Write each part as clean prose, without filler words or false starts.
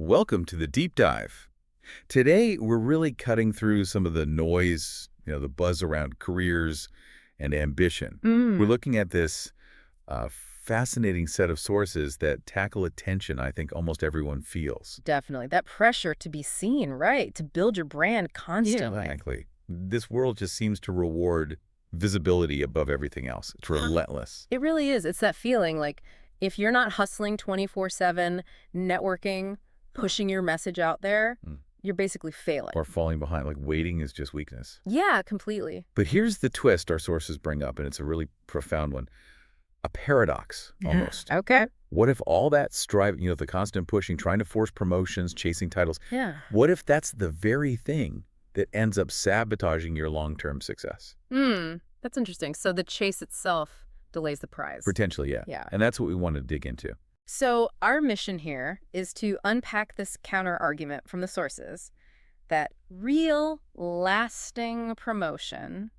Welcome to the deep dive. Today, we're really cutting through some of the noise, the buzz around careers and ambition. We're Mm, looking at this fascinating set of sources that tackle a tension I think almost everyone feels. definitely. That pressure to be seen, right? To build your brand constantly. Exactly. This world just seems to reward visibility above everything else. It's Huh. relentless. It really is. It's that feeling like if you're not hustling 24/7, networking, pushing your message out there, Mm. you're basically failing. Or falling behind, like waiting is just weakness. Yeah, completely. But here's the twist our sources bring up, and it's a really profound one. A paradox, almost. Okay. What if all that striving, the constant pushing, trying to force promotions, chasing titles, Yeah. what if that's the very thing that ends up sabotaging your long-term success? That's interesting. So the chase itself delays the prize. Potentially, yeah. Yeah. And that's what we want to dig into. So our mission here is to unpack this counter argument from the sources that real, lasting promotion.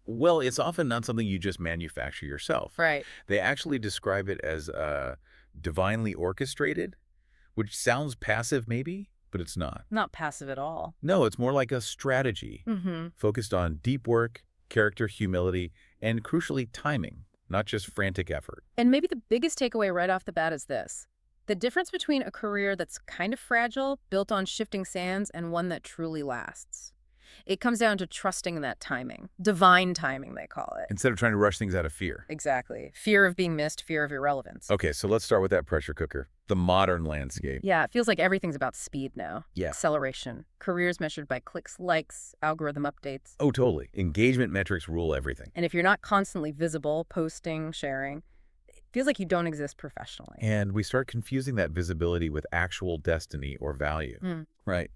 Well, it's often not something you just manufacture yourself. Right. They actually describe it as divinely orchestrated, which sounds passive maybe, but it's not. Not passive at all. No, it's more like a strategy Mm-hmm. focused on deep work, character, humility, and crucially timing, not just frantic effort. And maybe the biggest takeaway right off the bat is this. The difference between a career that's kind of fragile, built on shifting sands, and one that truly lasts. It comes down to trusting that timing. Divine timing, they call it. Instead of trying to rush things out of fear. Exactly. Fear of being missed, fear of irrelevance. Okay, so let's start with that pressure cooker, the modern landscape. Yeah, it feels like everything's about speed now. Yeah. Acceleration. Careers measured by clicks, likes, algorithm updates. Oh, totally. Engagement metrics rule everything. And if you're not constantly visible, posting, sharing, it feels like you don't exist professionally. And we start confusing that visibility with actual destiny or value. Mm. Right.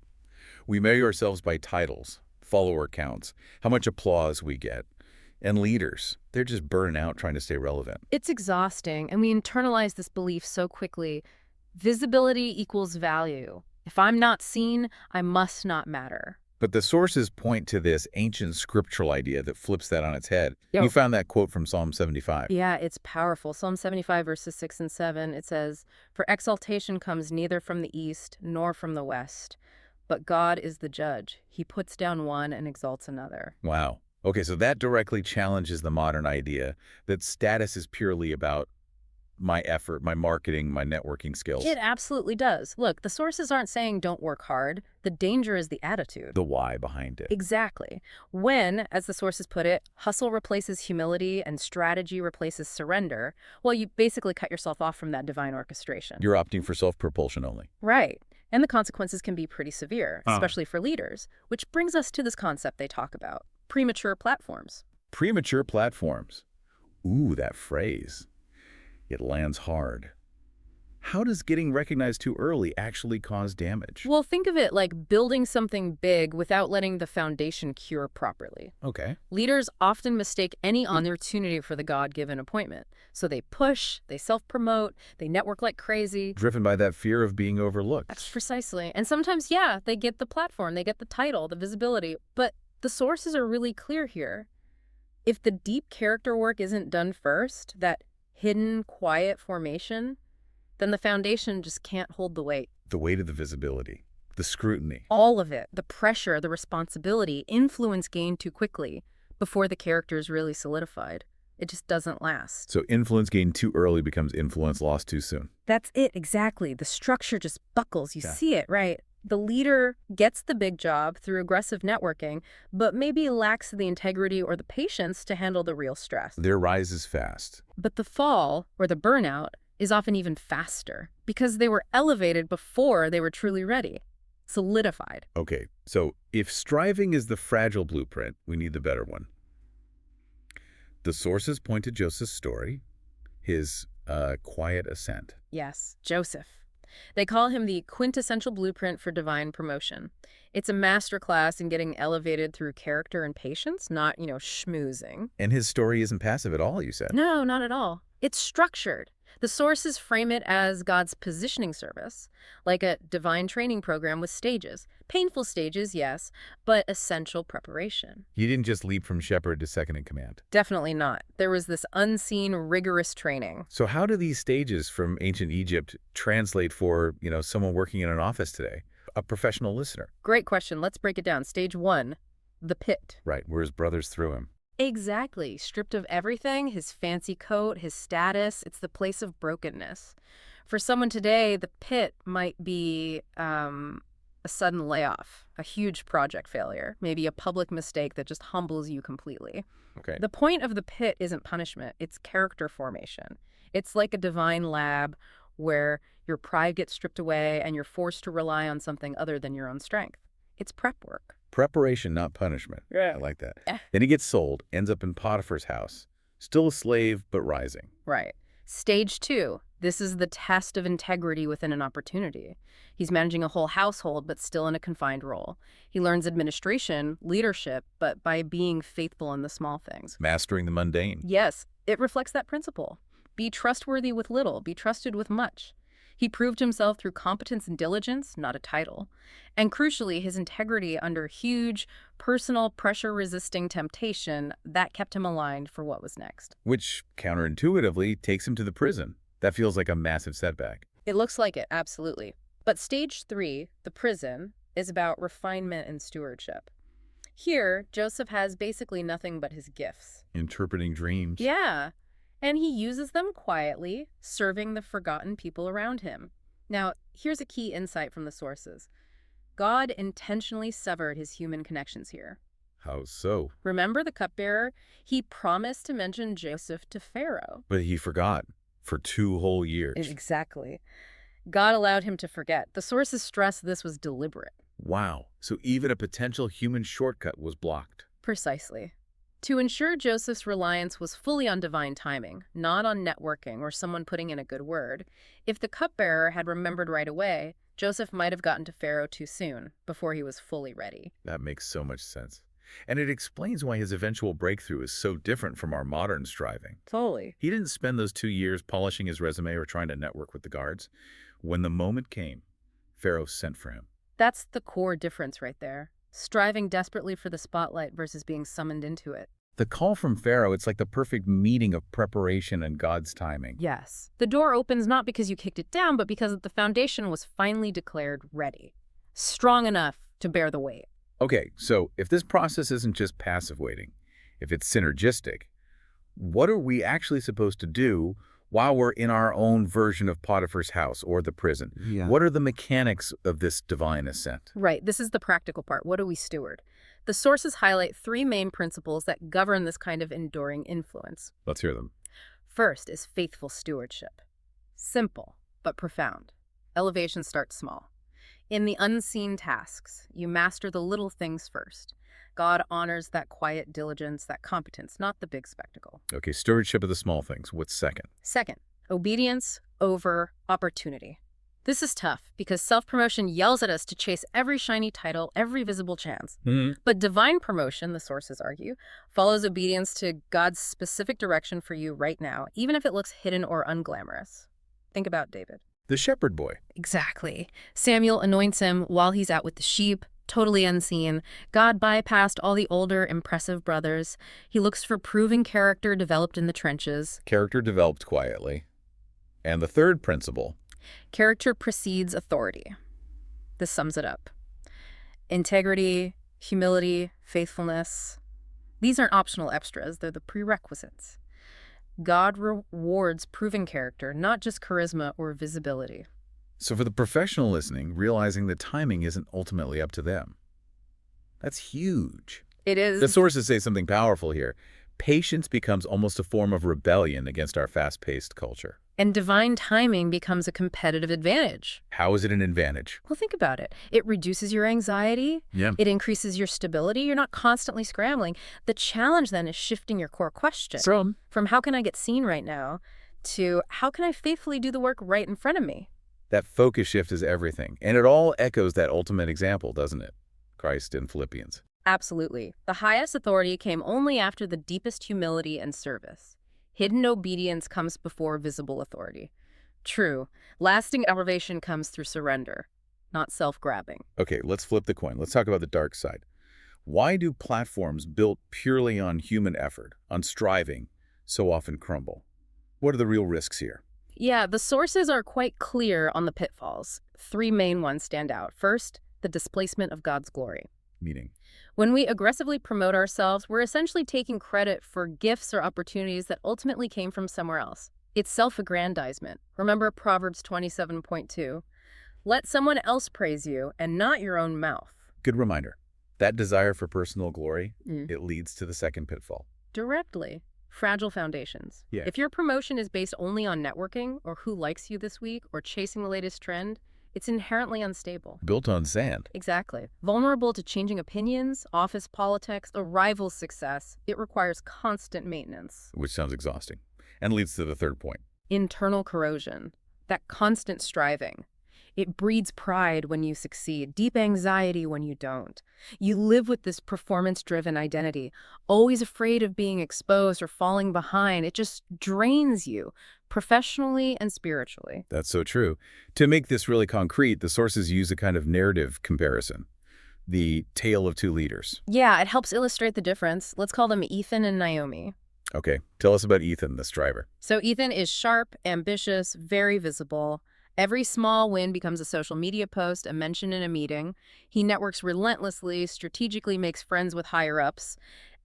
We measure ourselves by titles, follower counts, how much applause we get. And leaders, they're just burning out trying to stay relevant. It's exhausting, and we internalize this belief so quickly. Visibility equals value. If I'm not seen, I must not matter. But the sources point to this ancient scriptural idea that flips that on its head. Yo. You found that quote from Psalm 75. Yeah, it's powerful. Psalm 75, verses 6 and 7, it says, "For exaltation comes neither from the east nor from the west, but God is the judge. He puts down one and exalts another." Wow. Okay, so that directly challenges the modern idea that status is purely about my effort, my marketing, my networking skills. It absolutely does. Look, the sources aren't saying don't work hard. The danger is the attitude. The why behind it. Exactly. When, as the sources put it, hustle replaces humility and strategy replaces surrender, well, you basically cut yourself off from that divine orchestration. You're opting for self-propulsion only. Right. And the consequences can be pretty severe, Huh. especially for leaders, which brings us to this concept they talk about, premature platforms. Premature platforms. Ooh, that phrase. It lands hard. How does getting recognized too early actually cause damage? Well, think of it like building something big without letting the foundation cure properly. Okay. Leaders often mistake any opportunity for the God-given appointment. So they push, they self-promote, they network like crazy. Driven by that fear of being overlooked. That's precisely. And sometimes, yeah, they get the platform, they get the title, the visibility. But the sources are really clear here. If the deep character work isn't done first, that hidden, quiet formation, then the foundation just can't hold the weight. The weight of the visibility. The scrutiny. All of it, the pressure, the responsibility, influence gained too quickly before the character is really solidified. It just doesn't last. So influence gained too early becomes influence lost too soon. That's it, exactly. The structure just buckles. You Yeah. see it, right? The leader gets the big job through aggressive networking, but maybe lacks the integrity or the patience to handle the real stress. Their rise is fast. But the fall, or the burnout, is often even faster because they were elevated before they were truly ready, solidified. Okay, so if striving is the fragile blueprint, we need the better one. The sources point to Joseph's story, his quiet ascent. Yes, Joseph. They call him the quintessential blueprint for divine promotion. It's a masterclass in getting elevated through character and patience, not, schmoozing. And his story isn't passive at all, you said. No, not at all. It's structured. The sources frame it as God's positioning service, like a divine training program with stages. Painful stages, yes, but essential preparation. He didn't just leap from shepherd to second in command. Definitely not. There was this unseen, rigorous training. So how do these stages from ancient Egypt translate for, someone working in an office today, a professional listener? Great question. Let's break it down. Stage 1, the pit. Right, where his brothers threw him. Exactly. Stripped of everything, his fancy coat, his status, it's the place of brokenness. For someone today, the pit might be a sudden layoff, a huge project failure, maybe a public mistake that just humbles you completely. Okay. The point of the pit isn't punishment, it's character formation. It's like a divine lab where your pride gets stripped away and you're forced to rely on something other than your own strength. It's prep work. Preparation, not punishment. Yeah. I like that. Yeah. Then he gets sold, ends up in Potiphar's house. Still a slave, but rising. Right. Stage 2. This is the test of integrity within an opportunity. He's managing a whole household, but still in a confined role. He learns administration, leadership, but by being faithful in the small things. Mastering the mundane. Yes, it reflects that principle. Be trustworthy with little, be trusted with much. He proved himself through competence and diligence, not a title. And crucially, his integrity under huge, personal, pressure-resisting temptation, that kept him aligned for what was next. Which, counterintuitively, takes him to the prison. That feels like a massive setback. It looks like it, absolutely. But stage 3, the prison, is about refinement and stewardship. Here, Joseph has basically nothing but his gifts. Interpreting dreams. Yeah. And he uses them quietly, serving the forgotten people around him. Now, here's a key insight from the sources. God intentionally severed his human connections here. How so? Remember the cupbearer? He promised to mention Joseph to Pharaoh. But he forgot for 2 whole years. Exactly. God allowed him to forget. The sources stress this was deliberate. Wow. So even a potential human shortcut was blocked. Precisely. To ensure Joseph's reliance was fully on divine timing, not on networking or someone putting in a good word, if the cupbearer had remembered right away, Joseph might have gotten to Pharaoh too soon, before he was fully ready. That makes so much sense. And it explains why his eventual breakthrough is so different from our modern striving. Totally. He didn't spend those 2 years polishing his resume or trying to network with the guards. When the moment came, Pharaoh sent for him. That's the core difference right there. Striving desperately for the spotlight versus being summoned into it. The call from Pharaoh, it's like the perfect meeting of preparation and God's timing. Yes. The door opens not because you kicked it down, but because the foundation was finally declared ready. Strong enough to bear the weight. Okay, so if this process isn't just passive waiting, if it's synergistic, what are we actually supposed to do while we're in our own version of Potiphar's house or the prison? Yeah. What are the mechanics of this divine ascent? Right, this is the practical part. What do we steward? The sources highlight 3 main principles that govern this kind of enduring influence. Let's hear them. First is faithful stewardship. Simple, but profound. Elevation starts small. In the unseen tasks, you master the little things first. God honors that quiet diligence, that competence, not the big spectacle. Okay, stewardship of the small things. What's second? Second, obedience over opportunity. This is tough because self-promotion yells at us to chase every shiny title, every visible chance. But divine promotion, the sources argue, follows obedience to God's specific direction for you right now, even if it looks hidden or unglamorous. Think about David. The shepherd boy. Exactly. Samuel anoints him while he's out with the sheep, totally unseen. God bypassed all the older, impressive brothers. He looks for proven character developed in the trenches. Character developed quietly. And the third principle. Character precedes authority. This sums it up. Integrity, humility, faithfulness. These aren't optional extras, they're the prerequisites. God rewards proven character, not just charisma or visibility. So for the professional listening, realizing the timing isn't ultimately up to them. That's huge. It is. The sources say something powerful here. Patience becomes almost a form of rebellion against our fast-paced culture. And divine timing becomes a competitive advantage. How is it an advantage? Well, think about it. It reduces your anxiety. Yeah. It increases your stability. You're not constantly scrambling. The challenge then is shifting your core question. From how can I get seen right now to how can I faithfully do the work right in front of me? That focus shift is everything. And it all echoes that ultimate example, doesn't it? Christ in Philippians. Absolutely. The highest authority came only after the deepest humility and service. Hidden obedience comes before visible authority. True, lasting elevation comes through surrender, not self-grabbing. Okay, let's flip the coin. Let's talk about the dark side. Why do platforms built purely on human effort, on striving, so often crumble? What are the real risks here? Yeah, the sources are quite clear on the pitfalls. Three main ones stand out. First, the displacement of God's glory. Meaning, When we aggressively promote ourselves, we're essentially taking credit for gifts or opportunities that ultimately came from somewhere else. It's self-aggrandizement. Remember Proverbs 27.2? Let someone else praise you and not your own mouth. good reminder. That desire for personal glory, Mm. it leads to the second pitfall. Directly. Fragile foundations. Yeah. If your promotion is based only on networking or who likes you this week or chasing the latest trend, it's inherently unstable. Built on sand. Exactly. Vulnerable to changing opinions, office politics, a rival's success, it requires constant maintenance. Which sounds exhausting. And leads to the third point. Internal corrosion. That constant striving. It breeds pride when you succeed, deep anxiety when you don't. You live with this performance-driven identity, always afraid of being exposed or falling behind. It just drains you, professionally and spiritually. That's so true. To make this really concrete, the sources use a kind of narrative comparison. The tale of two leaders. Yeah, it helps illustrate the difference. Let's call them Ethan and Naomi. Okay, tell us about Ethan, the striver. So Ethan is sharp, ambitious, very visible. Every small win becomes a social media post, a mention in a meeting. He networks relentlessly, strategically makes friends with higher-ups,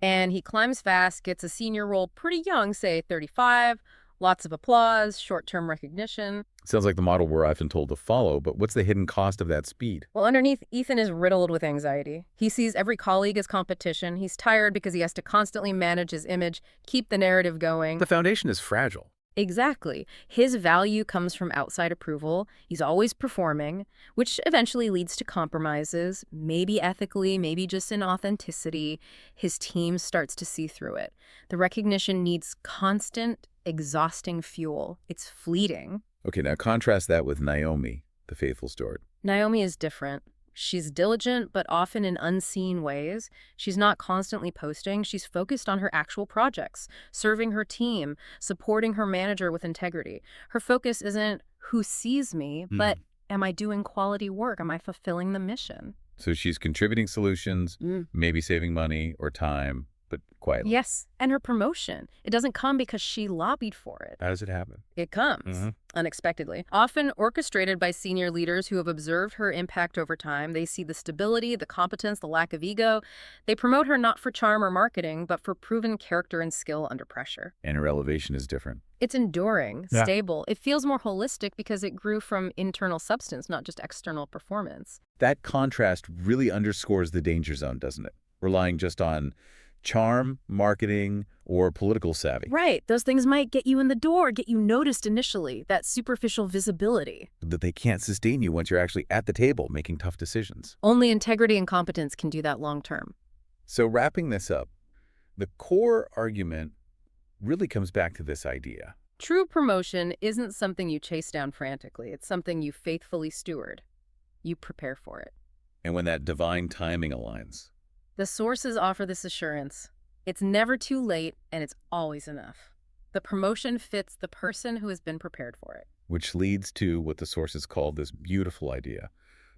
and he climbs fast, gets a senior role pretty young, say 35, lots of applause, short-term recognition. Sounds like the model we're often told to follow, but what's the hidden cost of that speed? Well, underneath, Ethan is riddled with anxiety. He sees every colleague as competition. He's tired because he has to constantly manage his image, keep the narrative going. The foundation is fragile. Exactly. His value comes from outside approval. He's always performing, which eventually leads to compromises, maybe ethically, maybe just in authenticity. His team starts to see through it. The recognition needs constant, exhausting fuel. It's fleeting. Okay, now contrast that with Naomi, the faithful steward. Naomi is different. She's diligent, but often in unseen ways. She's not constantly posting. She's focused on her actual projects, serving her team, supporting her manager with integrity. Her focus isn't who sees me, but am I doing quality work? Am I fulfilling the mission? So she's contributing solutions, maybe saving money or time, but quietly. Yes, and her promotion. It doesn't come because she lobbied for it. How does it happen? It comes unexpectedly, often orchestrated by senior leaders who have observed her impact over time. They see the stability, the competence, the lack of ego. They promote her not for charm or marketing, but for proven character and skill under pressure. And her elevation is different. It's enduring, Yeah. stable. It feels more holistic because it grew from internal substance, not just external performance. That contrast really underscores the danger zone, doesn't it? Relying just on charm, marketing, or political savvy. Right. Those things might get you in the door, get you noticed initially, that superficial visibility. That they can't sustain you once you're actually at the table making tough decisions. Only integrity and competence can do that long term. So wrapping this up, the core argument really comes back to this idea. True promotion isn't something you chase down frantically. It's something you faithfully steward. You prepare for it. And when that divine timing aligns, The sources offer this assurance. It's never too late, and it's always enough. The promotion fits the person who has been prepared for it. which leads to what the sources call this beautiful idea,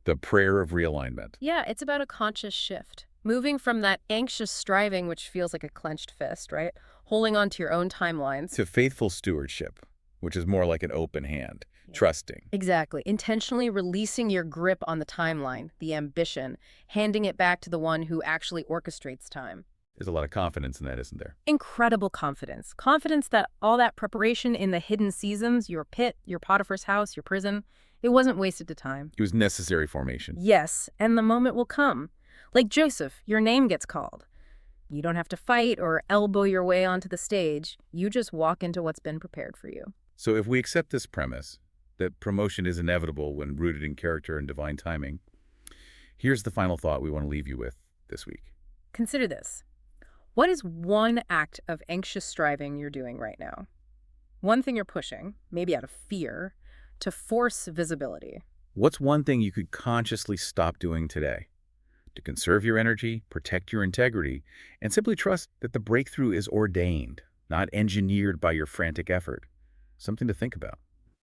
the prayer of realignment. Yeah, it's about a conscious shift. Moving from that anxious striving, which feels like a clenched fist, right? Holding on to your own timelines. To faithful stewardship, which is more like an open hand, trusting. Exactly. Intentionally releasing your grip on the timeline, the ambition, handing it back to the one who actually orchestrates time. There's a lot of confidence in that, isn't there? Incredible confidence. Confidence that all that preparation in the hidden seasons, your pit, your Potiphar's house, your prison, it wasn't wasted to time. It was necessary formation. Yes, and the moment will come. Like Joseph, your name gets called. You don't have to fight or elbow your way onto the stage. You just walk into what's been prepared for you. So if we accept this premise, that promotion is inevitable when rooted in character and divine timing, here's the final thought we want to leave you with this week. Consider this. What is one act of anxious striving you're doing right now? One thing you're pushing, maybe out of fear, to force visibility. What's one thing you could consciously stop doing today to conserve your energy, protect your integrity, and simply trust that the breakthrough is ordained? not engineered by your frantic effort. Something to think about.